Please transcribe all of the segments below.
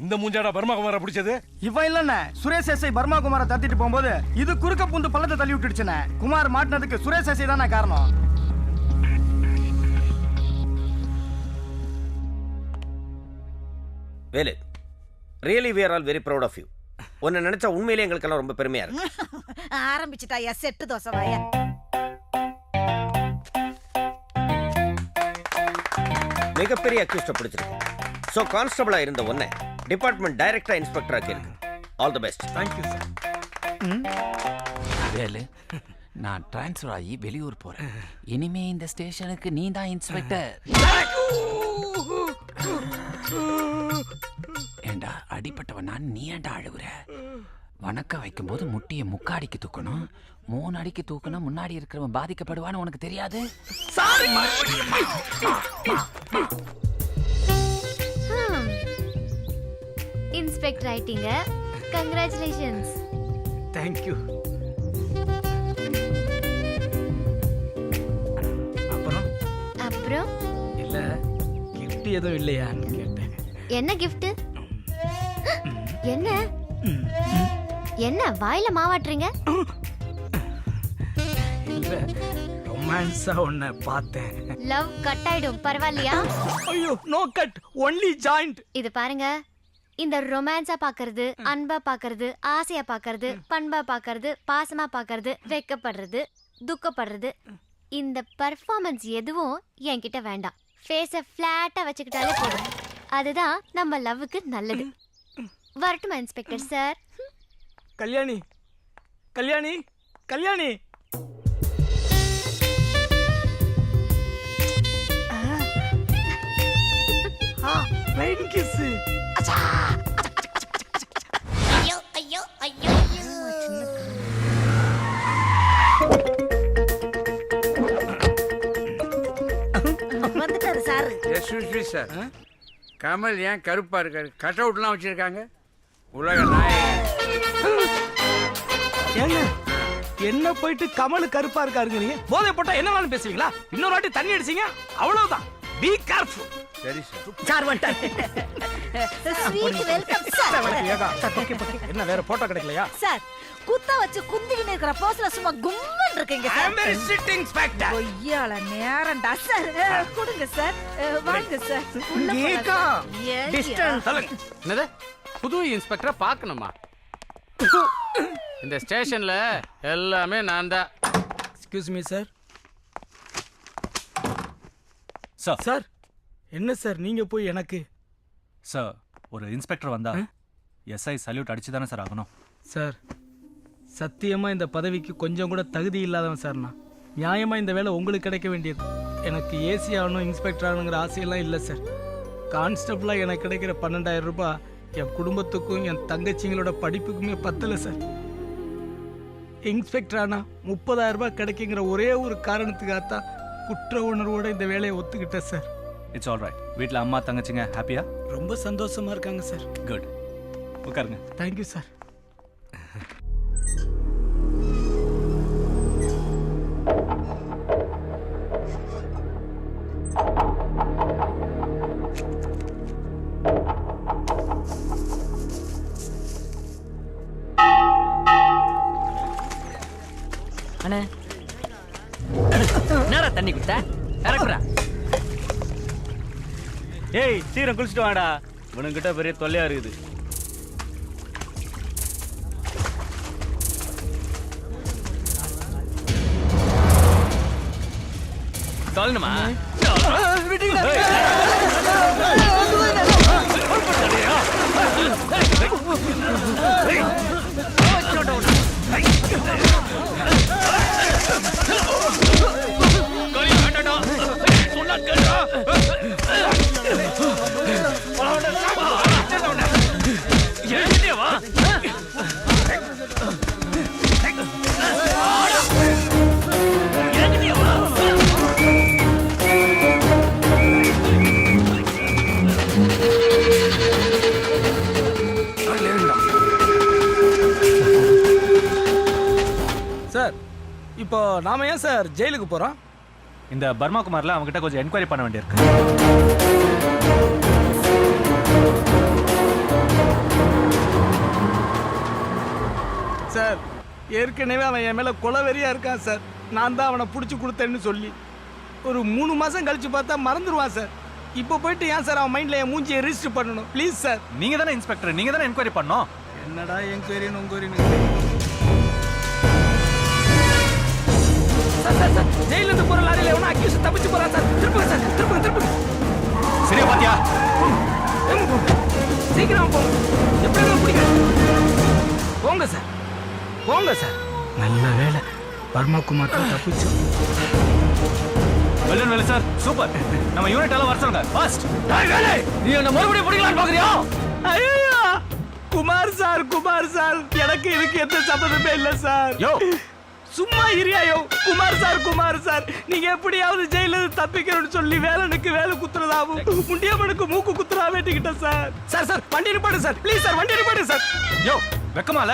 இந்த மூஞ்சாடா பர்மா குமார பிடிச்சது? இவன் இல்லண்ணே, சுரேஷ் எஸ்ஐ பர்மா குமார தத்திட்டு போகும்போது இது குறுக்க பூந்து பள்ளத்தை தள்ளி விட்டுடுச்சுண்ணே. குமார் மாட்டினதுக்கு சுரேஷ் எஸ்ஐ தானே காரணம். Velu, really we are all very proud of you. உன்னை நினைச்சா உண்மையிலே எங்களுக்கெல்லாம் ரொம்ப பெருமையா இருக்கு. ஆரம்பிச்சுட்டாயா செட்டு தோசை வாய. மிகப்பெரிய அக்யூஸ்ட பிடிச்சிருக்கு. சோ கான்ஸ்டபிளா இருந்த உன்னை டிபார்ட்மெண்ட் டைரக்டரா இன்ஸ்பெக்டரா கேளுங்க. All the best. Thank you sir. Velu, நான் டிரான்ஸ்ஃபர் ஆகி வெளியூர் போறேன். இனிமே இந்த ஸ்டேஷனுக்கு நீ தான் இன்ஸ்பெக்டர். ஏண்டா அடிப்பட்டவன் நான், நீ ஏண்டா அழுகுற? வணக்கம் வைக்கும்போது முட்டியை முக்காடிக்கு தூக்கணும், 3 அடிக்கு தூக்கணும். முன்னாடி இருக்கிறவன் பாதிக்கப்படுவான்னு உனக்கு தெரியாது? இன்ஸ்பெக்டர் ஆயிட்டீங்க, கங்க்ராச்சுலேஷன்ஸ். தேங்க்யூ. அப்புறம் இல்ல, கிஃப்ட் எதுவும் இல்லையான்னு கேட்டேன். என்ன கிஃப்ட்? என்ன என்ன வாயில மாவாட்டுறீங்க? இல்ல, ரொமான்ஸா ஒண்ணு பார்த்தேன். லவ் கட் ஆயிடும், பரவாயில்லையா? ஐயோ, நோ கட், ஒன்லி ஜாயிண்ட். இது பாருங்க, இந்த ரொமான்ஸா பாக்குறது, அன்பா பாக்குறது, ஆசையா பாக்குறது, பண்பா பாக்குறது, பாசமா பாக்குறது, வெக்கப்படுறது, துக்கப்படுறது, இந்த பெர்ஃபார்மன்ஸ் எதுவும் என்கிட்ட வேண்டாம். ஃபேஸை ஃபிளாட்டா வச்சுக்கிட்டாலே போதும். அதுதான் நம்ம லவ்வுக்கு நல்லது. வரட்டுமா inspector sir? Kalyani, Kalyani, Kalyani. Line kiss. ஐயோ ஐயோ ஐயோ. வந்துட்டாரு சார். எஸ்வி சார், கமல் ஏன் கருப்பா இருக்காரு? கட் அவுட்லாம் வச்சிருக்காங்க. உலக நாயகன். ஏங்க, என்ன போயிட்டு கமல் கருப்பா இருக்காருங்க? நீங்க போதை போட்டா என்னன்னு பேசுவீங்களா? இன்னொரு வாட்டி தண்ணி அடிச்சீங்க அவ்வளவுதான். Be careful. சரி சார். சார் வந்துட்டாரு. Sweet welcome sir. என்ன வேற போட்டோ கிடைக்கலையா? சார், குத்த வச்சு குந்திக்கிட்டு இருக்கிற போஸ்ல சும்மா கும்மன் இருக்கீங்க sir. I'm a sitting inspector. ஒய்யால நேரம்டா சார். கொடுங்க சார், வாங்க சார். உள்ள கேக்கா. போலாம். டிஸ்டன்ஸ். சொல்லுங்க. என்னது? புது இன்ஸ்பெக்டரை பார்க்கணுமா? இந்த ஸ்டேஷன்ல எல்லாமே நான் தான். Excuse me sir. Sir sir, என்ன சார் நீங்க போய் எனக்கு? சார், ஒரு இன்ஸ்பெக்டர் வந்தா எஸ்ஐ சல்யூட் அடிச்சு தானே சார் ஆகணும்? சார், சத்தியமா இந்த பதவிக்கு கொஞ்சம் கூட தகுதி இல்லாதவன் சார் நான். நியாயமா இந்த வேலை உங்களுக்கு கிடைக்க வேண்டியது. எனக்கு ஏசி ஆகணும், இன்ஸ்பெக்டர் ஆகணுங்கிற ஆசையெல்லாம் இல்லை சார். கான்ஸ்டபிளா எனக்கு கிடைக்கிற 12,000 ரூபாய் என் குடும்பத்துக்கும் என் தங்கச்சிங்களோட படிப்புக்குமே பத்தலை சார். இன்ஸ்பெக்டர் ஆனா 30,000 ரூபாய் கிடைக்குங்கிற ஒரே ஒரு காரணத்துக்காகத்தான் குற்ற உணர்வோட இந்த வேலையை ஒத்துக்கிட்டேன் சார். It's all right. வீட்டில் அம்மா தங்கச்சிங்க ஹாப்பியா? ரொம்ப சந்தோஷமா இருக்காங்க சார். குட். உட்காருங்க. Thank you sir. அண்ணே, என்னடா தண்ணி குடுத்த? இறக்குறா. ஏய், சீக்கிரம் குளிச்சுட்டு வாடா. உனக்கிட்ட பெரிய தொல்லையா இருக்குது. சொல்லணுமா? சார், இப்போ நாம ஏன் சார் ஜெயிலுக்கு போறோம்? இந்த பர்மா குமார்ல அவங்ககிட்ட கொஞ்சம் என்கொயரி பண்ண வேண்டியிருக்கு. சார் ஏற்கனவே அவன் என் மேலே கொலவெறியா இருக்கான் சார். நான் தான் அவனை பிடிச்சி கொடுத்தேன்னு சொல்லி ஒரு 3 மாதம் கழிச்சு பார்த்தா மறந்துடுவான் சார். இப்போ போயிட்டு ஏன் சார் அவன் மைண்டில் என் மூஞ்சியை ரெஜிஸ்டர் பண்ணணும்? Please sir. நீங்க தானே இன்ஸ்பெக்டர், நீங்க தானே என்கொயரி பண்ணோம். என்னடா என்கொயரின்னு உங்கொயரின்னு. சார் சார் சார் ஜெயிலிருந்து போகிற லாரியில் எவனா அக்யூஸ் தப்பிச்சு போகிறான் சார். திருப்புங்க சார், திருப்புங்க திருப்புங்க. சரியா பாத்தியா? சீக்கிரம் போங்க, எப்படி பிடிக்கிறேன். போங்க சார், போங்க சார். நல்ல வேலை பர்மா குமார் தப்பிச்சு. வெல்டன் வேலை சார், சூப்பர். நம்ம யூனிட் எல்லாம் வர சொல்லுங்க ஃபாஸ்ட். நீ என்ன மறுபடியும் பிடிக்கலான்னு பாக்குறியா? ஐயோ குமார் சார், குமார் சார், எனக்கு இதுக்கு எந்த சம்மந்தமே இல்லை சார். யோ சும்மா இரியாயோ. குமார் சார், குமார் சார், நீங்க எப்படியாவது ஜெயில தப்பிக்கணும்னு சொல்லி வேலனுக்கு வேலை குத்துறதாவும் முண்டியம்மனுக்கு மூக்கு குத்துறா வேட்டிக்கிட்டேன் சார். சார் சார் வண்டி நிப்பாடு சார், ப்ளீஸ் சார், வண்டி நிப்பாடு சார். யோ வெக்கமால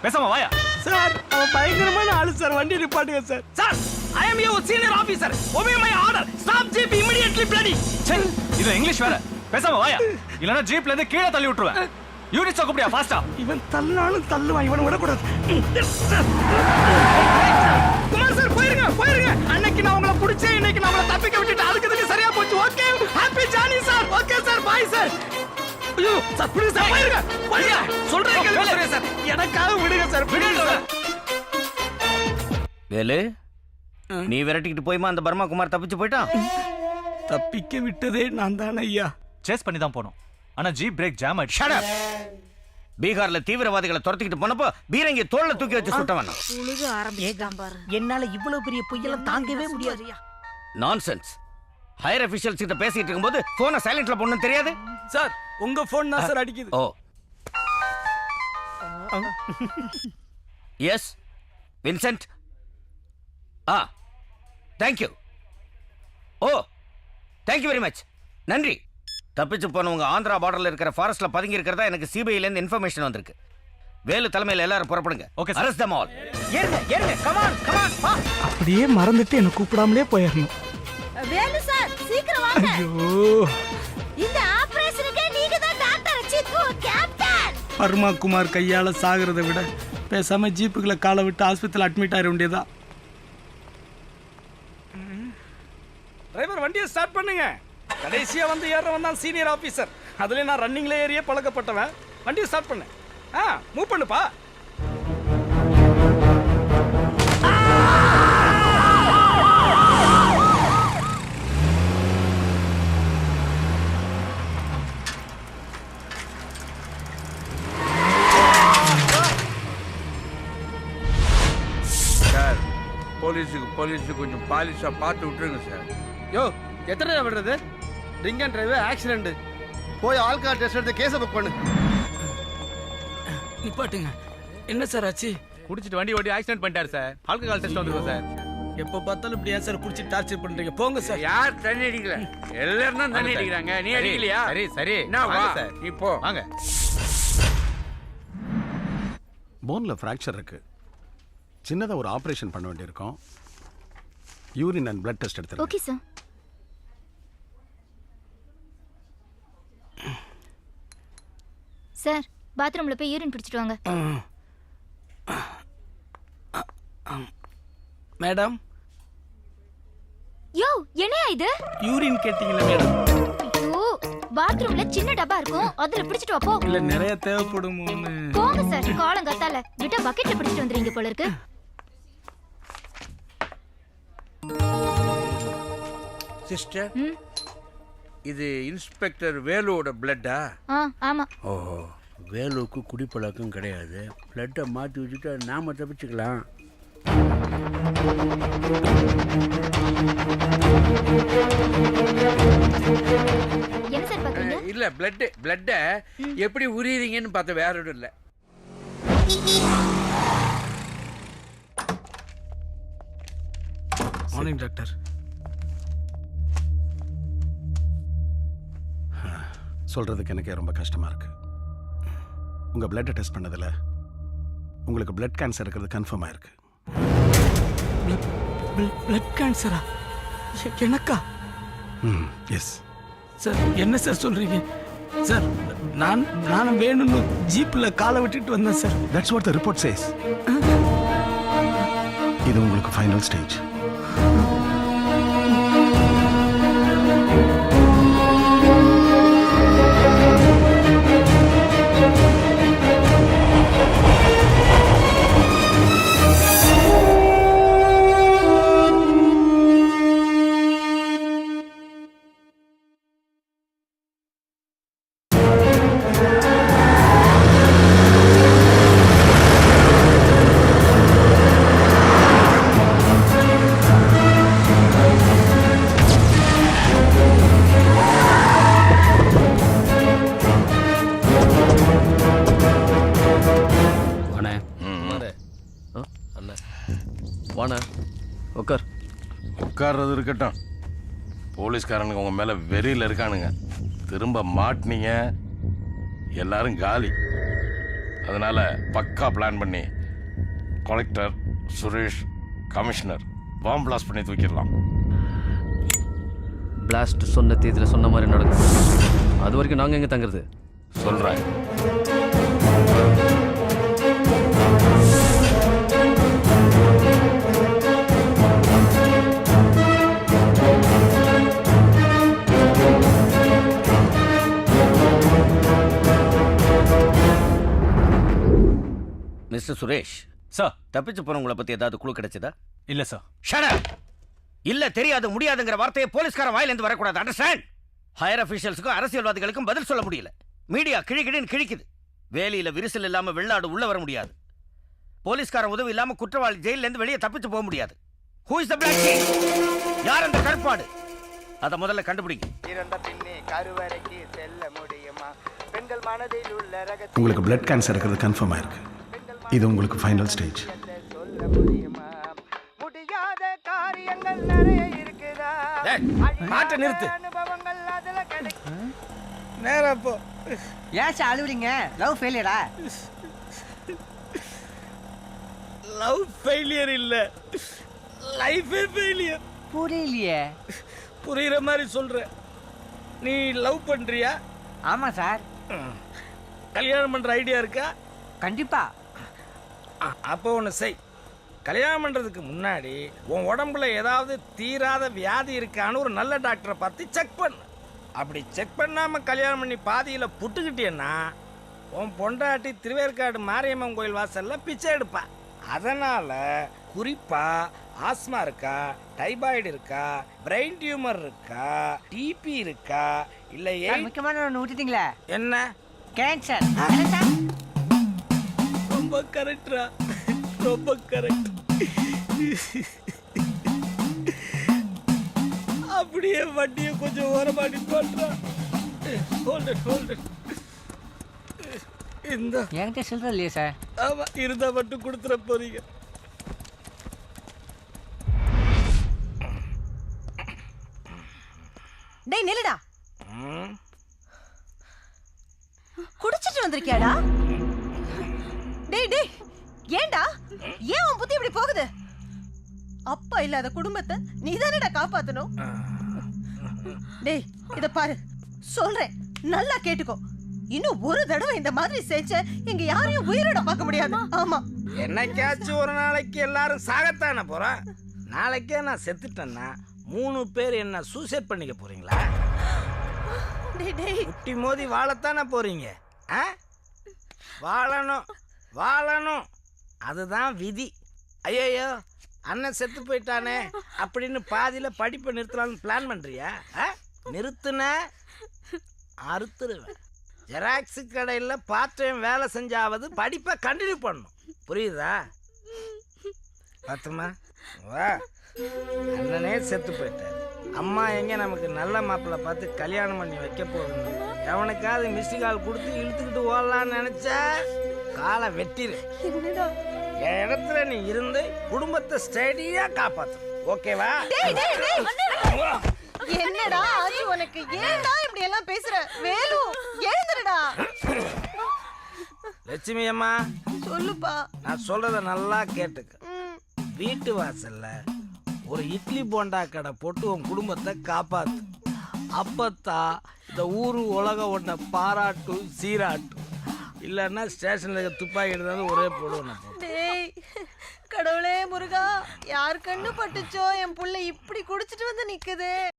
பேசாம வாயா. சார் அவன் பயங்கரமான ஆளு சார், வண்டி நிப்பாட்டுங்க sir. Sir I am your senior officer, obey my order, stop jeep immediately bloody. சே இது இங்கிலீஷ் வேற, பேசாம வாயா. இல்லனா ஜீப்ல இருந்து கீழே தள்ளி விட்டுருவேன். யூனிட் கூப்பிடியா ஃபாஸ்டா. இவன் தள்ளாலும் தள்ளுவான், இவனை விடக்கூடாது. குமார் சார் போயிருங்க, போயிருங்க. அன்னைக்கு நான் உங்களை பிடிச்சேன், இன்னைக்கு நான் உங்களை தப்பிக்க விட்டுட்டு அதுக்கு சரியா போச்சு. Okay happy journey sir. Okay sir, bye sir. ஐயோ சார் விடுங்க சார், போயிருங்க போயிருங்க. சொல்றேன் கேளுங்க சார், எனக்காக விடுங்க சார், விடுங்க சார். வேலு, நீ விரட்டிக்கிட்டு போய்மா அந்த பர்மா குமார் தப்பிச்சு போயிட்டான்? தப்பிக்க விட்டதே நான் தானே ஐயா. சேஸ் பண்ணி தான் போனோம், ஆனா ஜீப் பிரேக் ஜாம் ஆயிடுச்சு. Shut up. பீகார்ல தீவிரவாதிகளை துரத்திக்கிட்டு போனப்போ பீரங்கி தோல்ல தூக்கி வச்சு சுட்டவன். உழுக ஆரம்பிச்சிட்டான் பாரு. என்னால இவ்வளவு பெரிய பொய்யெல்லாம் தாங்கவே முடியாது. நான்சென்ஸ். ஹையர் அபிஷியல்ஸ் கிட்ட பேசிட்டு இருக்கும்போது போனை சைலண்ட்ல போடணும்னு தெரியாது? சார் உங்க போன் தான் சார் அடிக்குது. ஓ எஸ் வின்சென்ட். தேங்க்யூ. ஓ தேங்க்யூ வெரி மச், நன்றி. தப்பிச்சு போனவங்க ஆந்திரா பார்டர்ல இருக்கிற ஃபாரஸ்ட்ல பதுங்கி இருக்கிறதா எனக்கு சிபிஐல இருந்து இன்ஃபர்மேஷன் வந்திருக்கு. வேலு தலைமையில எல்லாரும் புறப்படுங்க. Okay sir. Arrest them all. ஏறுங்க ஏறுங்க, கம் ஆன் கம் ஆன். அப்படியே மறந்துட்டு என்ன கூப்பிடாமலே போயிடணும். வேலு சார் சீக்கிரம் வாங்க. ஐயோ இந்த ஆபரேஷனுக்கு நீங்க தான் டாக்டர் சித்து கேப்டன். பர்மா குமார் கையால சாகிறத விட பேசாம ஜீப்புக்குள்ள காலை விட்டு ஆஸ்பத்திரியில் அட்மிட் ஆயிட வேண்டியதா. டிரைவர் வண்டியை ஸ்டார்ட் பண்ணுங்க. கடைசியா வந்து ஏறவன் தான் சீனியர் ஆபீசர். அதுல நான் ரன்னிங்ல ஏறியே பழக்கப்பட்டவன். வண்டியை ஸ்டார்ட் பண்ணு. மூவ் பண்ணுப்பா. சார் போலீஸுக்கு கொஞ்சம் பாலிஷா பார்த்து விட்டுருங்க சார். யோ எத்தனை நேரம் விடுறது? Drink and drive accident. போய் ஆல்கால் டெஸ்ட் எடுத்து கேஸை புக் பண்ணு. நிப்பாட்டுங்க. என்ன சார் ஆச்சு? குடிச்சிட்டு வண்டி ஓட்டி ஆக்சிடென்ட் பண்ணிட்டாரு சார். ஆல்கஹால் டெஸ்ட் வந்துருக்கோம் சார். எப்போ பார்த்தாலும் இப்படி ஏன் சார் குடிச்சு டார்ச்சர் பண்றீங்க? போங்க சார். யார் தண்ணி அடிக்கல? எல்லாரும் தான் தண்ணி அடிக்கிறாங்க. நீ அடிக்கலையா? சரி சரி என்ன வா சார், இப்போ வாங்க. போன்ல ஃப்ராக்சர் இருக்கு. சின்னதா ஒரு ஆபரேஷன் பண்ண வேண்டியிருக்கும். யூரின் அண்ட் பிளட் டெஸ்ட் எடுத்துருங்க. Okay sir. சார் பாத்ரூம்ல போய் யூரின் பிடிச்சிட்டு வாங்க. மேடம் யோ என்னையா இது? யூரின் கேட்டீங்களா மேடம்? ஐயோ பாத்ரூம்ல சின்ன டப்பா இருக்கும், அதுல பிடிச்சிட்டு வா போ. இல்ல நிறைய தேவைப்படுமோன்னு. போங்க சார், காலங்கத்தால விட்டா பக்கெட்ல பிடிச்சிட்டு வந்துறீங்க போல இருக்கு. சிஸ்டர், இது இன்ஸ்பெக்டர் வேலுவோட பிளட்டா? ஆமா. ஓஹோ, வேலுவுக்கு குடிப்பழக்கம் கிடையாது. பிளட்டை மாற்றி வச்சுட்டு நாம தப்பிச்சுக்கலாம். என்ன சார் பாக்குறீங்க? இல்ல பிளட்டை எப்படி உரியறீங்கன்னு பார்த்த, வேற ஒன்றும் இல்லை. Morning doctor. சொல்றதுக்கு எனக்கே ரொம்ப கஷ்டமா இருக்கு. உங்க பிளட்டை டெஸ்ட் பண்ணதுல உங்களுக்கு பிளட் கேன்சர் இருக்கிறது கன்ஃபார்ம் ஆயிருக்கு. பிளட் கேன்சரா? எனக்கா? எஸ் சார் என்ன சார் சொல்றீங்க? சார் நானும் வேணும்னு ஜீப்ல காலை விட்டுட்டு வந்தேன் sir. That's what the report says. இது உங்களுக்கு ஃபைனல் ஸ்டேஜ். உட்கார். உட்கார்றது இருக்கட்டும், போலீஸ்காரனுக்கு உங்க மேல வெறியில் இருக்கானுங்க. திரும்ப மாட்டினீங்க எல்லாரும் காலி. அதனால பக்கா பிளான் பண்ணி கலெக்டர் சுரேஷ் கமிஷனர் பாம்பு பிளாஸ்ட் பண்ணி தூக்கிடலாம். பிளாஸ்ட் சொன்ன தேதியில் சொன்ன மாதிரி நடக்கும். அது வரைக்கும் நாங்கள் எங்கே தங்குறது? சொல்றேன். மிஸ்டர் சுரேஷ் சார், தப்பிச்சு போனவங்களை பத்தி ஏதாவது குழு கிடைச்சதா? இல்ல சார். Shut up. இல்ல தெரியாது முடியாதுங்கிற வார்த்தையை போலீஸ்கார வாயிலிருந்து வரக்கூடாது. அண்டர்ஸ்டாண்ட்? ஹையர் அபிஷியல்ஸுக்கும் அரசியல்வாதிகளுக்கும் பதில் சொல்ல முடியல. மீடியா கிழிக்கிடின்னு கிழிக்குது. வேலியில விரிசல் இல்லாம வெள்ளாடு உள்ள வர முடியாது. போலீஸ்கார உதவி இல்லாம குற்றவாளி ஜெயில இருந்து வெளியே தப்பிச்சு போக முடியாது. Who is the black king? யார் அந்த கருப்பாடு? அத முதல்ல கண்டுபிடிங்க. உங்களுக்கு பிளட் கேன்சர் இருக்கிறது கன்ஃபார்ம் ஆயிருக்கு. இது உங்களுக்கு ஃபைனல் ஸ்டேஜ். மாட்ட நிறுத்து. நேரா போ. ஏன் சார் அழுவுறீங்க? லவ் ஃபெயிலியரா? லவ் ஃபெயிலியர் இல்ல, லைஃபே ஃபெயிலியர். புரியலையே. புரியுற மாதிரி சொல்ற. நீ லவ் பண்றியா? ஆமா சார். கல்யாணம் பண்ற ஐடியா இருக்கா? கண்டிப்பா. அப்போ ஒன்று செய். கல்யாணம் பண்ணுறதுக்கு முன்னாடி உன் உடம்புல ஏதாவது தீராத வியாதி இருக்கான்னு ஒரு நல்ல டாக்டரை பார்த்து செக் பண்ணு. அப்படி செக் பண்ணாமல் கல்யாணம் பண்ணி பாதியில் புட்டுக்கிட்டேன்னா உன் பொண்டாட்டி திருவேற்காடு மாரியம்மன் கோயில் வாசலில் பிச்சை எடுப்பா. அதனால் குறிப்பாக ஆஸ்மா இருக்கா, டைபாய்டு இருக்கா, பிரெயின் டியூமர் இருக்கா, டிபி இருக்கா, இல்லை முக்கியமான ஒன்று விட்டுட்டீங்களே. என்ன? கேன்சர். ரொம்ப கரெக்டா, ரொம்ப கரெக்ட். அப்படியே வண்டியை கொஞ்சம் ஓரமாடி போட்டா. இந்த என்கிட்ட சில்லற இல்லையே சார். ஆமா, இருந்தா மட்டும் கொடுத்துட போறீங்க. டேய் நில்லுடா. குடிச்சிட்டு வந்திருக்கியாடா? டேய் டேய், ஏன்டா? ஏன் உன் புத்தி இப்படி போகுது? அப்பா இல்லாத குடும்பத்தை நீதானடா காப்பாத்தணும். டேய் இத பாரு, சொல்றேன் நல்லா கேட்டுக்கோ. இன்னும் ஒரு தடவை இந்த மாதிரி செஞ்ச எங்க யாரையும் உயிரோட பார்க்க முடியாது. ஆமா, என்னைக்காச்சும் ஒரு நாளைக்கு எல்லாரும் சாகத்தானே போறோம். நாளைக்கே நான் செத்துட்டேன்னா 3 பேர் என்ன சூசைட் பண்ணிக்க போறீங்களா? முட்டி மோதி வாழத்தானே போறீங்க. வாழணும் வாழணும், அதுதான் விதி. ஐயோ அண்ணன் செத்து போயிட்டானே அப்படின்னு பாதியில படிப்பை நிறுத்தலாம்னு பிளான் பண்றியா? நிறுத்துன அறுத்துருவேன். ஜெராக்ஸு கடையில் பார்ட் டைம் வேலை செஞ்சாவது படிப்பை கண்டினியூ பண்ணணும். புரியுதா? பார்த்துமா வா. அண்ணனே செத்து போயிட்டார். அம்மா எங்க நமக்கு நல்ல மாப்பிள்ளை பார்த்து கல்யாணம் பண்ணி வைக்க போகுது. எவனுக்காவது மிஸ்டு கால் கொடுத்து இழுத்துக்கிட்டு ஓடலான்னு நினைச்சா காலை வெட்டிரு. என் இடத்துல நீ இருந்து குடும்பத்தை ஸ்டடியா காப்பாத்து. ஓகேவா? என்னடா ஆச்சு உனக்கு? ஏன்டா இப்படி எல்லாம் பேசுற? வேலு எழுந்துடா. லட்சுமி அம்மா சொல்லுப்பா. நான் சொல்றத நல்லா கேட்டுக்க. வீட்டு வாசல்ல ஒரு இட்லி போண்டா கடை போட்டு உன் குடும்பத்தை காப்பாத்து. அப்பத்தான் இந்த ஊரு உலகம் ஒன்றை பாராட்டும் சீராட்டும். இல்லைன்னா ஸ்டேஷனில் இருக்க துப்பாக்கி எடுத்தாலும் ஒரே போடுவோம். டேய் கடவுளே முருகா, யார் கண்ணு பட்டுச்சோ என் புள்ள இப்படி குடிச்சிட்டு வந்து நிக்குது.